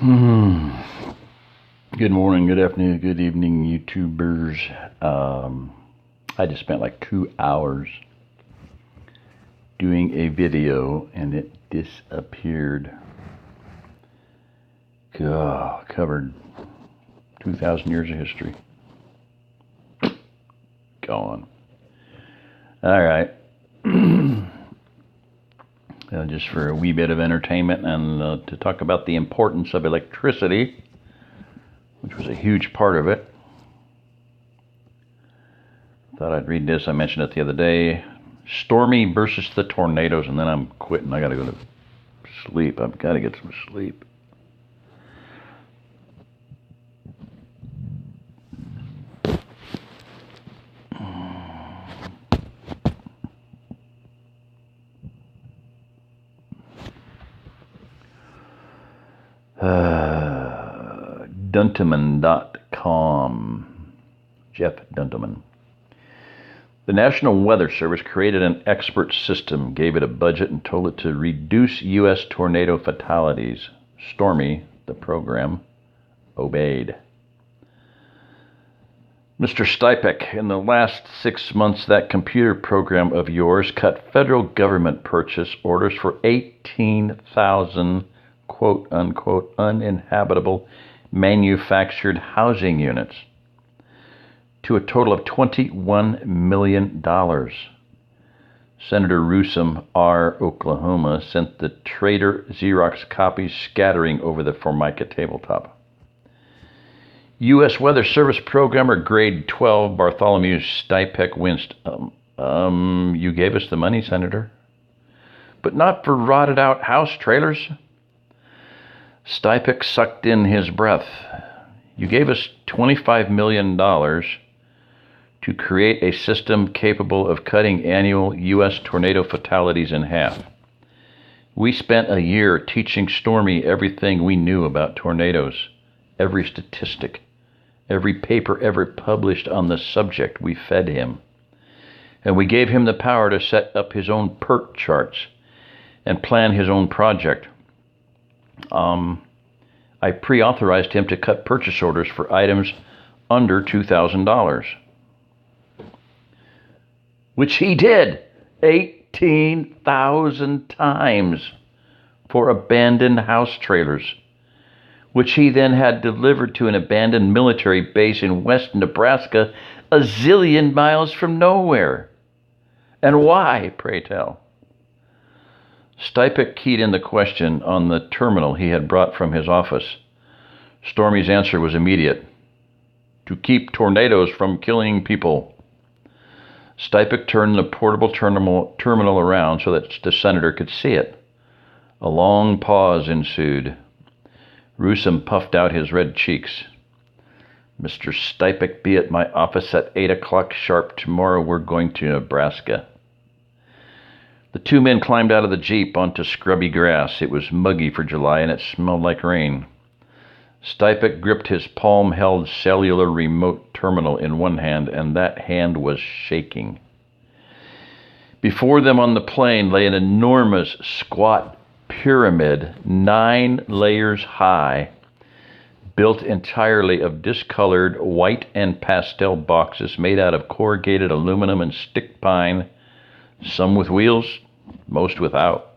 Good morning, good afternoon, good evening, YouTubers. I just spent like 2 hours doing a video and it disappeared. God, covered 2,000 years of history. Gone. All right. Just for a wee bit of entertainment and to talk about the importance of electricity, which was a huge part of it. Thought I'd read this. I mentioned it the other day. Stormy versus the tornadoes, and then I'm quitting. I gotta go to sleep. I've got to get some sleep. Dunteman.com. Jeff Dunteman. The National Weather Service created an expert system, gave it a budget, and told it to reduce U.S. tornado fatalities. STORMY, the program, obeyed. Mr. Stipek, in the last 6 months, that computer program of yours cut federal government purchase orders for 18,000 quote-unquote uninhabitable manufactured housing units to a total of $21 million. Senator Newsom, R., Oklahoma, sent the traitor Xerox copies scattering over the Formica tabletop. U.S. Weather Service programmer grade 12 Bartholomew Stipek winced. You gave us the money, Senator, but not for rotted out house trailers. Stipek sucked in his breath. You gave us $25 million to create a system capable of cutting annual U.S. tornado fatalities in half. We spent a year teaching Stormy everything we knew about tornadoes, every statistic, every paper ever published on the subject we fed him. And we gave him the power to set up his own PERT charts and plan his own project. I pre-authorized him to cut purchase orders for items under $2,000. Which he did 18,000 times for abandoned house trailers, which he then had delivered to an abandoned military base in West Nebraska, a zillion miles from nowhere. And why, pray tell? Stipek keyed in the question on the terminal he had brought from his office. Stormy's answer was immediate. To keep tornadoes from killing people. Stipek turned the portable terminal around so that the senator could see it. A long pause ensued. Newsom puffed out his red cheeks. Mr. Stipek, be at my office at 8 o'clock sharp tomorrow. We're going to Nebraska. The two men climbed out of the Jeep onto scrubby grass. It was muggy for July and it smelled like rain. Stipek gripped his palm-held cellular remote terminal in one hand, and that hand was shaking. Before them on the plain lay an enormous, squat pyramid, 9 layers high, built entirely of discolored white and pastel boxes made out of corrugated aluminum and stick pine, some with wheels, most without.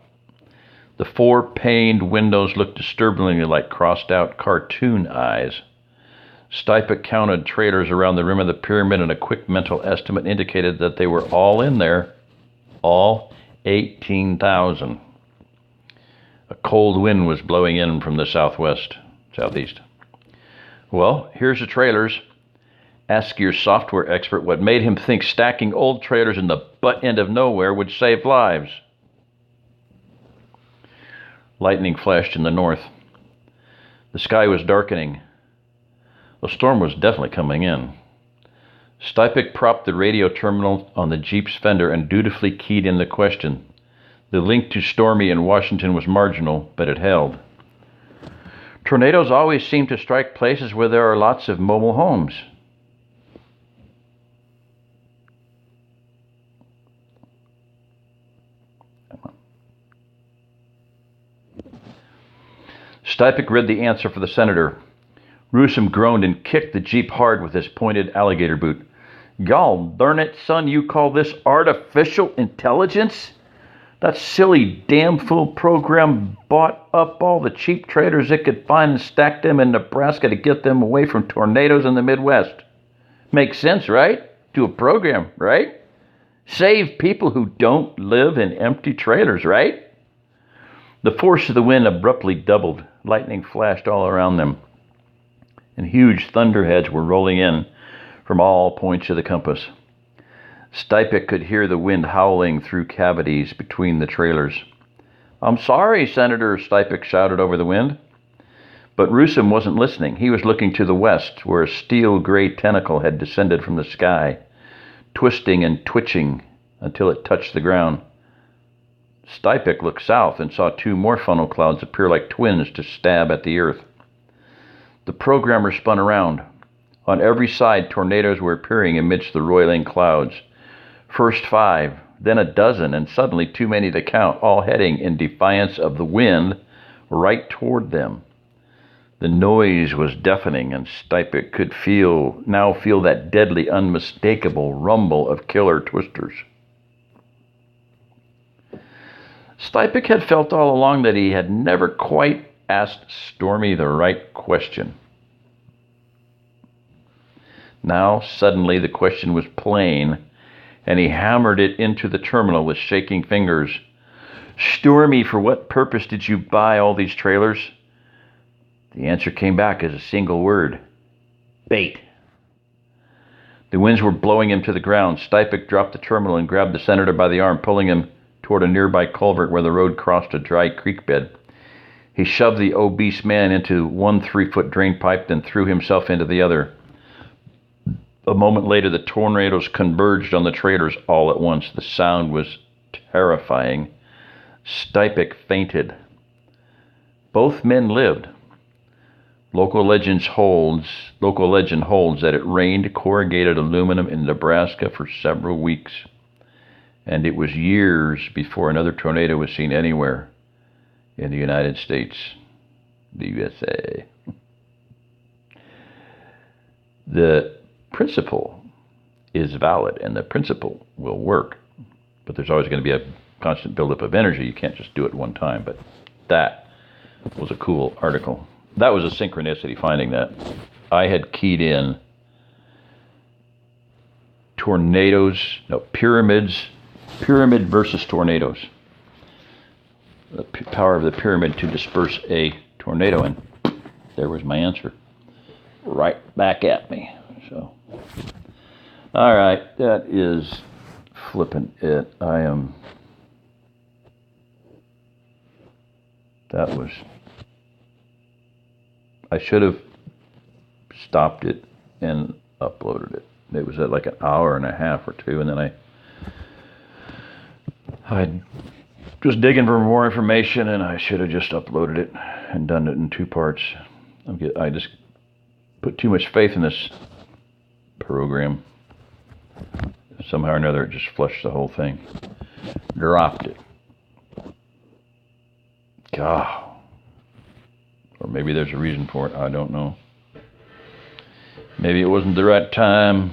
The 4-paned windows looked disturbingly like crossed-out cartoon eyes. Stipek counted trailers around the rim of the pyramid, and a quick mental estimate indicated that they were all in there. All 18,000. A cold wind was blowing in from the southeast. Well, here's the trailers. Ask your software expert what made him think stacking old trailers in the butt end of nowhere would save lives. Lightning flashed in the north. The sky was darkening. A storm was definitely coming in. Stipek propped the radio terminal on the Jeep's fender and dutifully keyed in the question. The link to Stormy in Washington was marginal, but it held. Tornadoes always seem to strike places where there are lots of mobile homes. Stipek read the answer for the senator. Rusum groaned and kicked the Jeep hard with his pointed alligator boot. Gall darn it, son, you call this artificial intelligence? That silly damn fool program bought up all the cheap traders it could find and stacked them in Nebraska to get them away from tornadoes in the Midwest. Makes sense, right? Do a program, right? Save people who don't live in empty trailers, right? The force of the wind abruptly doubled. Lightning flashed all around them, and huge thunderheads were rolling in from all points of the compass. Stipek could hear the wind howling through cavities between the trailers. I'm sorry, Senator, Stipek shouted over the wind. But Rusum wasn't listening. He was looking to the west, where a steel-gray tentacle had descended from the sky, twisting and twitching until it touched the ground. Stipek looked south and saw two more funnel clouds appear like twins to stab at the earth. The programmer spun around. On every side, tornadoes were appearing amidst the roiling clouds. First 5, then a dozen, and suddenly too many to count, all heading in defiance of the wind right toward them. The noise was deafening, and Stipek could now feel that deadly, unmistakable rumble of killer twisters. Stipek had felt all along that he had never quite asked Stormy the right question. Now, suddenly, the question was plain, and he hammered it into the terminal with shaking fingers. Stormy, for what purpose did you buy all these trailers? The answer came back as a single word. Bait. The winds were blowing him to the ground. Stipek dropped the terminal and grabbed the senator by the arm, pulling him toward a nearby culvert where the road crossed a dry creek bed. He shoved the obese man into one 3-foot drain pipe, then threw himself into the other. A moment later, the tornadoes converged on the trailers all at once. The sound was terrifying. Stipek fainted. Both men lived. Local legend holds that it rained corrugated aluminum in Nebraska for several weeks, and it was years before another tornado was seen anywhere in the United States, the USA. The principle is valid, and the principle will work, but there's always going to be a constant buildup of energy. You can't just do it one time, but that was a cool article. That was a synchronicity finding that. I had keyed in pyramid versus tornadoes. The power of the pyramid to disperse a tornado, and there was my answer. Right back at me. So, all right, that is flipping it. I should have stopped it and uploaded it. It was at like an hour and a half or two, and then I was digging for more information, and I should have just uploaded it and done it in 2 parts. I just put too much faith in this program. Somehow or another, it just flushed the whole thing. Dropped it. God. Or maybe there's a reason for it. I don't know. Maybe it wasn't the right time.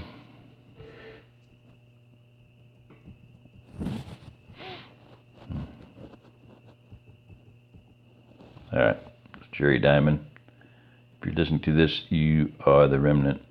All right. It's Jerry Diamond. If you're listening to this, you are the remnant.